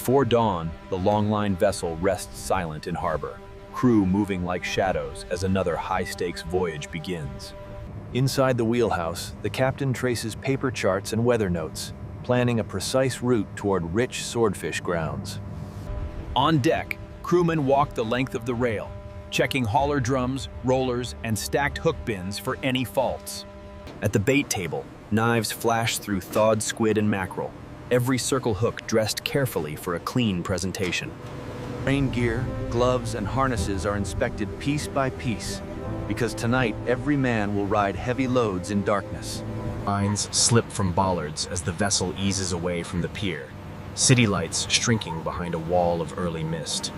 Before dawn, the Longline vessel rests silent in harbor, crew moving like shadows as another high-stakes voyage begins. Inside the wheelhouse, the captain traces paper charts and weather notes, planning a precise route toward rich swordfish grounds. On deck, crewmen walk the length of the rail, checking hauler drums, rollers, and stacked hook bins for any faults. At the bait table, knives flash through thawed squid and mackerel, every circle hook dressed carefully for a clean presentation. Rain gear, gloves, and harnesses are inspected piece by piece, because tonight every man will ride heavy loads in darkness. Lines slip from bollards as the vessel eases away from the pier, city lights shrinking behind a wall of early mist.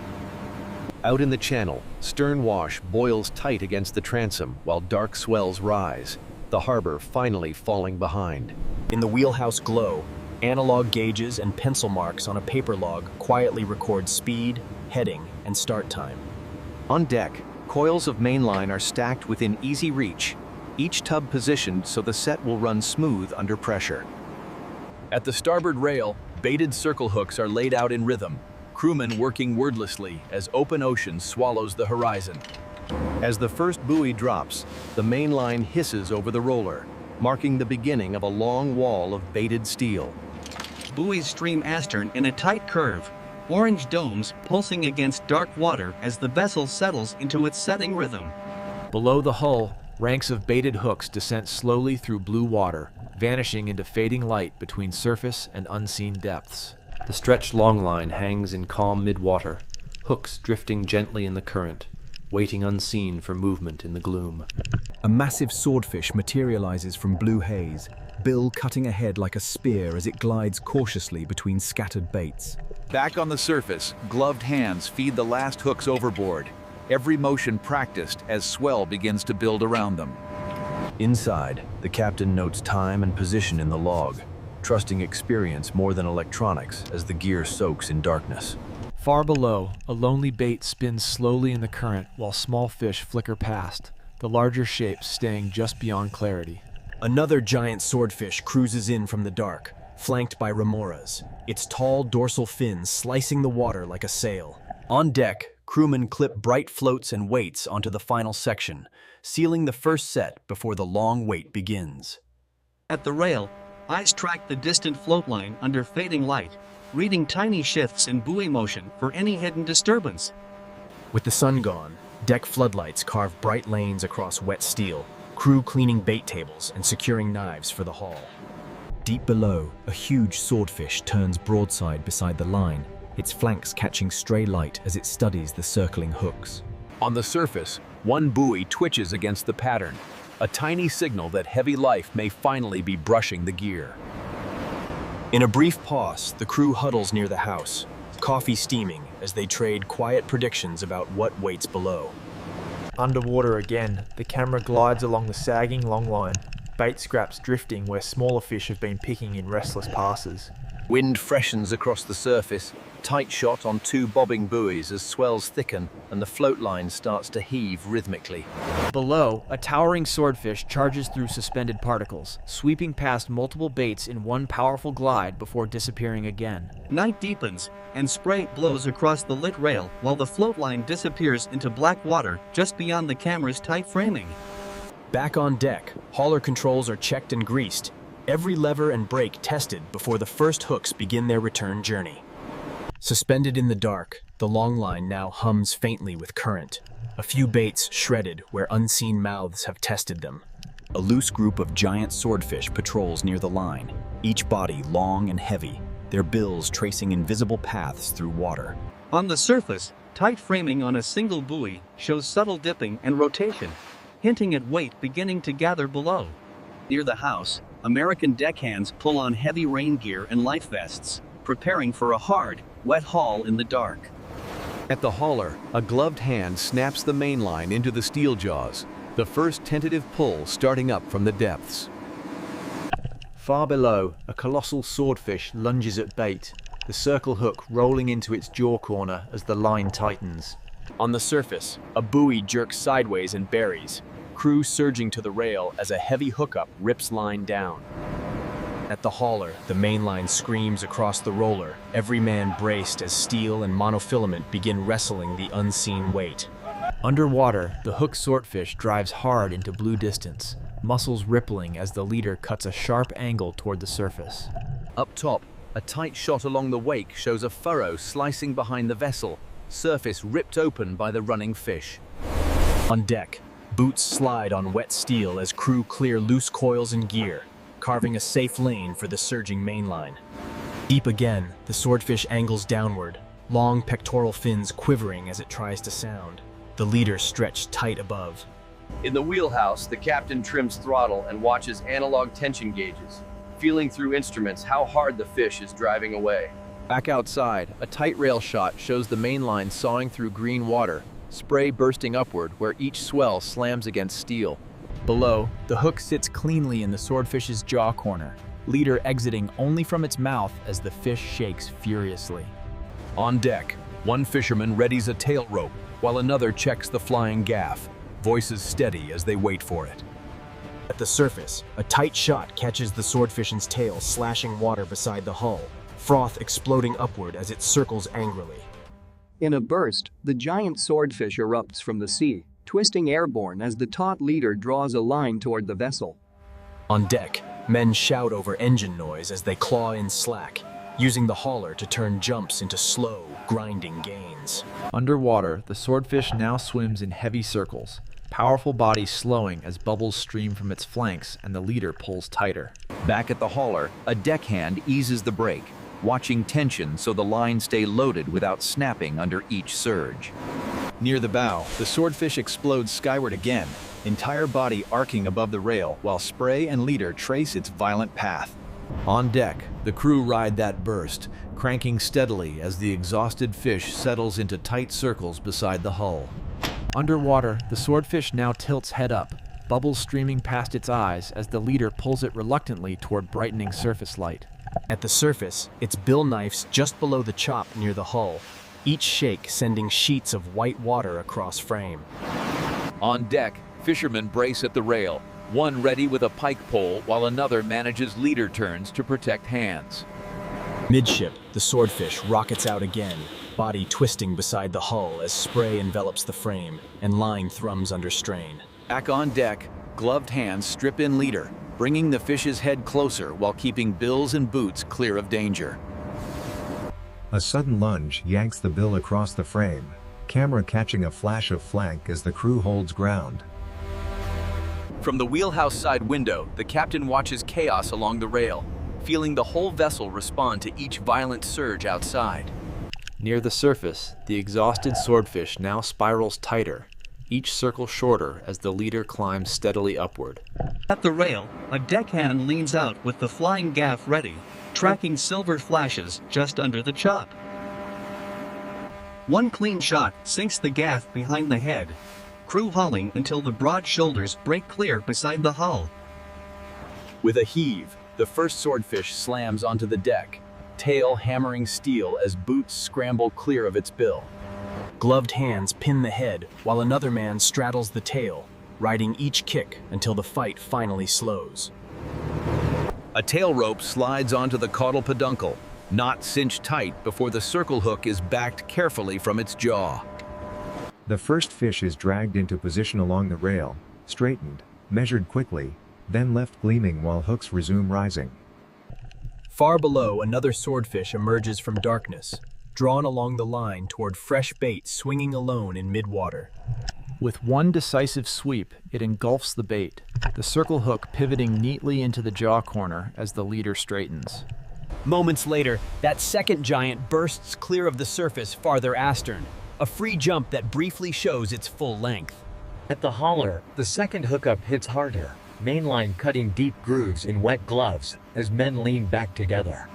Out in the channel, stern wash boils tight against the transom while dark swells rise, the harbor finally falling behind. In the wheelhouse glow, analog gauges and pencil marks on a paper log quietly record speed, heading, and start time. On deck, coils of mainline are stacked within easy reach, each tub positioned so the set will run smooth under pressure. At the starboard rail, baited circle hooks are laid out in rhythm, crewmen working wordlessly as open ocean swallows the horizon. As the first buoy drops, the main line hisses over the roller, marking the beginning of a long wall of baited steel. Buoys stream astern in a tight curve, orange domes pulsing against dark water as the vessel settles into its setting rhythm. Below the hull, ranks of baited hooks descend slowly through blue water, vanishing into fading light between surface and unseen depths. The stretched longline hangs in calm mid-water, hooks drifting gently in the current, waiting unseen for movement in the gloom. A massive swordfish materializes from blue haze, bill cutting ahead like a spear as it glides cautiously between scattered baits. Back on the surface, gloved hands feed the last hooks overboard, every motion practiced as swell begins to build around them. Inside, the captain notes time and position in the log, trusting experience more than electronics as the gear soaks in darkness. Far below, a lonely bait spins slowly in the current while small fish flicker past, the larger shapes staying just beyond clarity. Another giant swordfish cruises in from the dark, flanked by remoras, its tall dorsal fins slicing the water like a sail. On deck, crewmen clip bright floats and weights onto the final section, sealing the first set before the long wait begins. At the rail, eyes track the distant float line under fading light, reading tiny shifts in buoy motion for any hidden disturbance. With the sun gone, deck floodlights carve bright lanes across wet steel, crew cleaning bait tables and securing knives for the haul. Deep below, a huge swordfish turns broadside beside the line, its flanks catching stray light as it studies the circling hooks. On the surface, one buoy twitches against the pattern, a tiny signal that heavy life may finally be brushing the gear. In a brief pause, the crew huddles near the house, coffee steaming as they trade quiet predictions about what waits below. Underwater again, the camera glides along the sagging longline, bait scraps drifting where smaller fish have been picking in restless passes. Wind freshens across the surface, tight shot on two bobbing buoys as swells thicken and the float line starts to heave rhythmically. Below, a towering swordfish charges through suspended particles, sweeping past multiple baits in one powerful glide before disappearing again. Night deepens, and spray blows across the lit rail while the float line disappears into black water just beyond the camera's tight framing. Back on deck, hauler controls are checked and greased, every lever and brake tested before the first hooks begin their return journey. Suspended in the dark, the longline now hums faintly with current, a few baits shredded where unseen mouths have tested them. A loose group of giant swordfish patrols near the line, each body long and heavy, their bills tracing invisible paths through water. On the surface, tight framing on a single buoy shows subtle dipping and rotation, hinting at weight beginning to gather below. Near the house, American deckhands pull on heavy rain gear and life vests, preparing for a hard, wet haul in the dark. At the hauler, a gloved hand snaps the main line into the steel jaws, the first tentative pull starting up from the depths. Far below, a colossal swordfish lunges at bait, the circle hook rolling into its jaw corner as the line tightens. On the surface, a buoy jerks sideways and buries, crew surging to the rail as a heavy hookup rips line down. At the hauler, the mainline screams across the roller, every man braced as steel and monofilament begin wrestling the unseen weight. Underwater, the hooked swordfish drives hard into blue distance, muscles rippling as the leader cuts a sharp angle toward the surface. Up top, a tight shot along the wake shows a furrow slicing behind the vessel, surface ripped open by the running fish. On deck, boots slide on wet steel as crew clear loose coils and gear, carving a safe lane for the surging mainline. Deep again, the swordfish angles downward, long pectoral fins quivering as it tries to sound, the leader stretched tight above. In the wheelhouse, the captain trims throttle and watches analog tension gauges, feeling through instruments how hard the fish is driving away. Back outside, a tight rail shot shows the main line sawing through green water, spray bursting upward where each swell slams against steel. Below, the hook sits cleanly in the swordfish's jaw corner, leader exiting only from its mouth as the fish shakes furiously. On deck, one fisherman readies a tail rope, while another checks the flying gaff, voices steady as they wait for it. At the surface, a tight shot catches the swordfish's tail slashing water beside the hull, froth exploding upward as it circles angrily. In a burst, the giant swordfish erupts from the sea, twisting airborne as the taut leader draws a line toward the vessel. On deck, men shout over engine noise as they claw in slack, using the hauler to turn jumps into slow, grinding gains. Underwater, the swordfish now swims in heavy circles, powerful body slowing as bubbles stream from its flanks and the leader pulls tighter. Back at the hauler, a deckhand eases the brake, watching tension so the lines stay loaded without snapping under each surge. Near the bow, the swordfish explodes skyward again, entire body arcing above the rail while spray and leader trace its violent path. On deck, the crew ride that burst, cranking steadily as the exhausted fish settles into tight circles beside the hull. Underwater, the swordfish now tilts head up, bubbles streaming past its eyes as the leader pulls it reluctantly toward brightening surface light. At the surface, its bill knifes just below the chop near the hull, each shake sending sheets of white water across frame. On deck, fishermen brace at the rail, one ready with a pike pole while another manages leader turns to protect hands. Midship, the swordfish rockets out again, body twisting beside the hull as spray envelops the frame and line thrums under strain. Back on deck, gloved hands strip in leader, bringing the fish's head closer while keeping bills and boots clear of danger. A sudden lunge yanks the bill across the frame, camera catching a flash of flank as the crew holds ground. From the wheelhouse side window, the captain watches chaos along the rail, feeling the whole vessel respond to each violent surge outside. Near the surface, the exhausted swordfish now spirals tighter, each circle shorter as the leader climbs steadily upward. At the rail, a deckhand leans out with the flying gaff ready, tracking silver flashes just under the chop. One clean shot sinks the gaff behind the head, crew hauling until the broad shoulders break clear beside the hull. With a heave, the first swordfish slams onto the deck, tail hammering steel as boots scramble clear of its bill. Gloved hands pin the head while another man straddles the tail, riding each kick until the fight finally slows. A tail rope slides onto the caudal peduncle, knot cinched tight before the circle hook is backed carefully from its jaw. The first fish is dragged into position along the rail, straightened, measured quickly, then left gleaming while hooks resume rising. Far below, another swordfish emerges from darkness, drawn along the line toward fresh bait swinging alone in mid-water. With one decisive sweep, it engulfs the bait, the circle hook pivoting neatly into the jaw corner as the leader straightens. Moments later, that second giant bursts clear of the surface farther astern, a free jump that briefly shows its full length. At the hauler, the second hookup hits harder, mainline cutting deep grooves in wet gloves as men lean back together.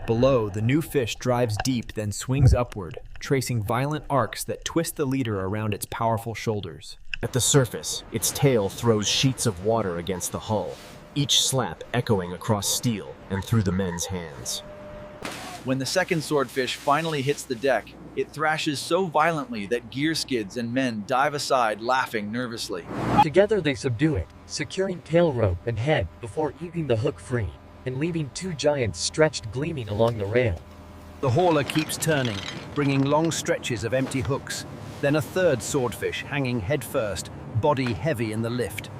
Below, the new fish drives deep then swings upward, tracing violent arcs that twist the leader around its powerful shoulders. At the surface, its tail throws sheets of water against the hull, each slap echoing across steel and through the men's hands. When the second swordfish finally hits the deck, it thrashes so violently that gear skids and men dive aside, laughing nervously. Together they subdue it, securing tail rope and head before eating the hook free, and leaving two giants stretched gleaming along the rail. The hauler keeps turning, bringing long stretches of empty hooks. Then a third swordfish hanging headfirst, body heavy in the lift.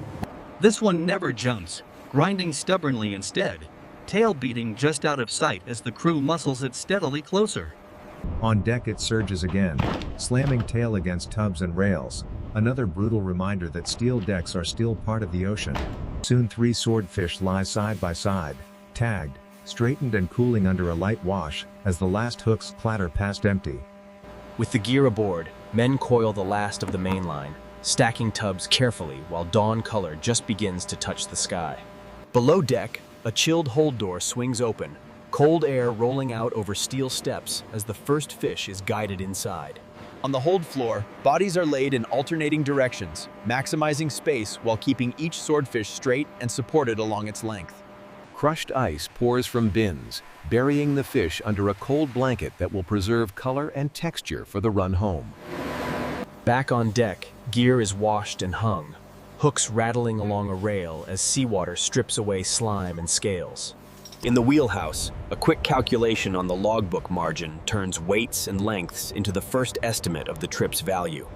This one never jumps, grinding stubbornly instead, tail beating just out of sight as the crew muscles it steadily closer. On deck it surges again, slamming tail against tubs and rails, another brutal reminder that steel decks are still part of the ocean. Soon 3 swordfish lie side by side, tagged, straightened and cooling under a light wash, as the last hooks clatter past empty. With the gear aboard, men coil the last of the main line, stacking tubs carefully while dawn color just begins to touch the sky. Below deck, a chilled hold door swings open, cold air rolling out over steel steps as the first fish is guided inside. On the hold floor, bodies are laid in alternating directions, maximizing space while keeping each swordfish straight and supported along its length. Crushed ice pours from bins, burying the fish under a cold blanket that will preserve color and texture for the run home. Back on deck, gear is washed and hung, hooks rattling along a rail as seawater strips away slime and scales. In the wheelhouse, a quick calculation on the logbook margin turns weights and lengths into the first estimate of the trip's value.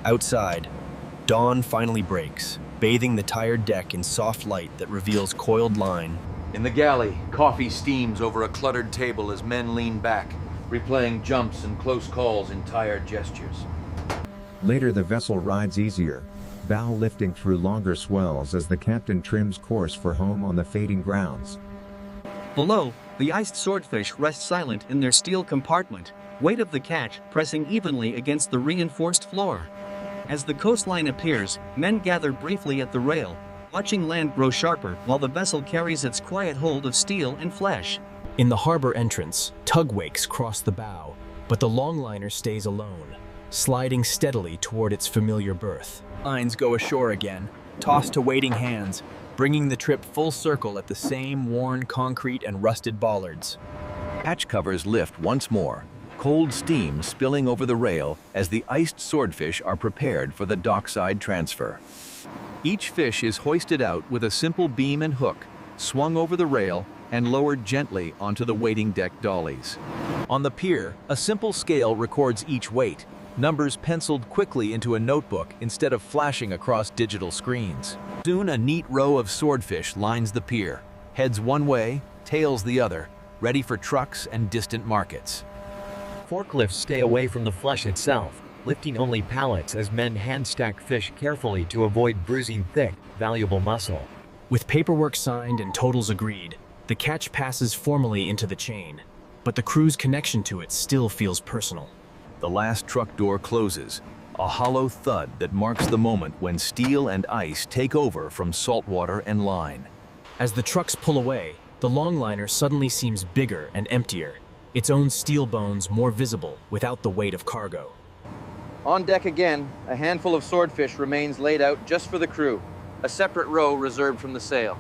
Outside, dawn finally breaks, bathing the tired deck in soft light that reveals coiled line. In the galley, coffee steams over a cluttered table as men lean back, replaying jumps and close calls in tired gestures. Later the vessel rides easier, bow lifting through longer swells as the captain trims course for home on the fading grounds. Below, the iced swordfish rest silent in their steel compartment, weight of the catch pressing evenly against the reinforced floor. As the coastline appears, men gather briefly at the rail, watching land grow sharper while the vessel carries its quiet hold of steel and flesh. In the harbor entrance, tug wakes cross the bow, but the longliner stays alone, sliding steadily toward its familiar berth. Lines go ashore again, tossed to waiting hands, bringing the trip full circle at the same worn concrete and rusted bollards. Hatch covers lift once more, cold steam spilling over the rail as the iced swordfish are prepared for the dockside transfer. Each fish is hoisted out with a simple beam and hook, swung over the rail and lowered gently onto the waiting deck dollies. On the pier, a simple scale records each weight, numbers penciled quickly into a notebook instead of flashing across digital screens. Soon a neat row of swordfish lines the pier, heads one way, tails the other, ready for trucks and distant markets. Forklifts stay away from the flesh itself, lifting only pallets as men hand-stack fish carefully to avoid bruising thick, valuable muscle. With paperwork signed and totals agreed, the catch passes formally into the chain, but the crew's connection to it still feels personal. The last truck door closes, a hollow thud that marks the moment when steel and ice take over from saltwater and line. As the trucks pull away, the longliner suddenly seems bigger and emptier, its own steel bones more visible without the weight of cargo. On deck again, a handful of swordfish remains laid out just for the crew, a separate row reserved from the sail.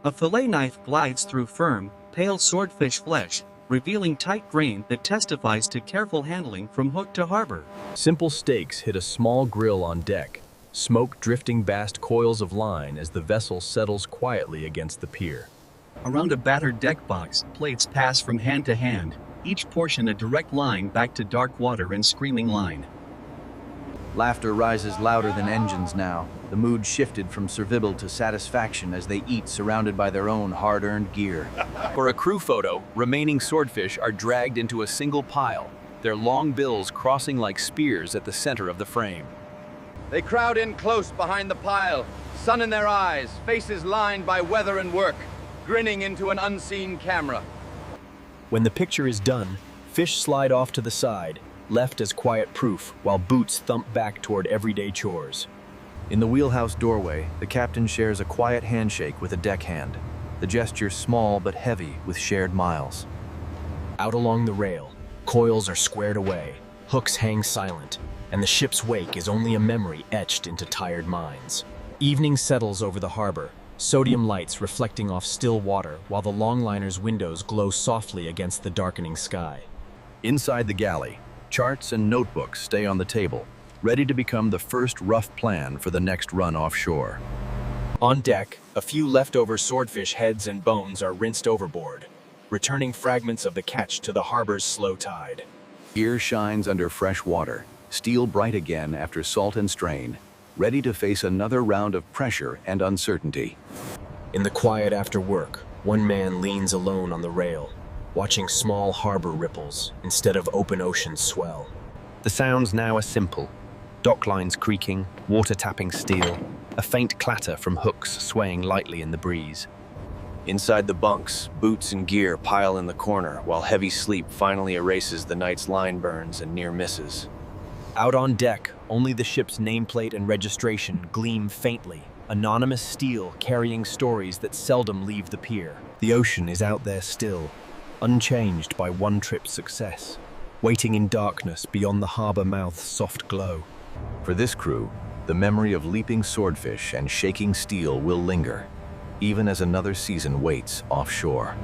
A fillet knife glides through firm, pale swordfish flesh, revealing tight grain that testifies to careful handling from hook to harbor. Simple stakes hit a small grill on deck, smoke drifting past coils of line as the vessel settles quietly against the pier. Around a battered deck box, plates pass from hand to hand, each portion a direct line back to dark water and screaming line. Laughter rises louder than engines now, the mood shifted from servile to satisfaction as they eat surrounded by their own hard-earned gear. For a crew photo, remaining swordfish are dragged into a single pile, their long bills crossing like spears at the center of the frame. They crowd in close behind the pile, sun in their eyes, faces lined by weather and work, grinning into an unseen camera. When the picture is done, fish slide off to the side, left as quiet proof while boots thump back toward everyday chores. In the wheelhouse doorway, the captain shares a quiet handshake with a deckhand, the gesture small but heavy with shared miles. Out along the rail, coils are squared away, hooks hang silent, and the ship's wake is only a memory etched into tired minds. Evening settles over the harbor, sodium lights reflecting off still water while the Longliner's windows glow softly against the darkening sky. Inside the galley, charts and notebooks stay on the table, ready to become the first rough plan for the next run offshore. On deck, a few leftover swordfish heads and bones are rinsed overboard, returning fragments of the catch to the harbor's slow tide. Gear shines under fresh water, steel bright again after salt and strain, ready to face another round of pressure and uncertainty. In the quiet after work, one man leans alone on the rail, watching small harbor ripples instead of open ocean swell. The sounds now are simple. Dock lines creaking, water tapping steel, a faint clatter from hooks swaying lightly in the breeze. Inside the bunks, boots and gear pile in the corner while heavy sleep finally erases the night's line burns and near misses. Out on deck, only the ship's nameplate and registration gleam faintly, anonymous steel carrying stories that seldom leave the pier. The ocean is out there still, unchanged by one trip's success, waiting in darkness beyond the harbor mouth's soft glow. For this crew, the memory of leaping swordfish and shaking steel will linger, even as another season waits offshore.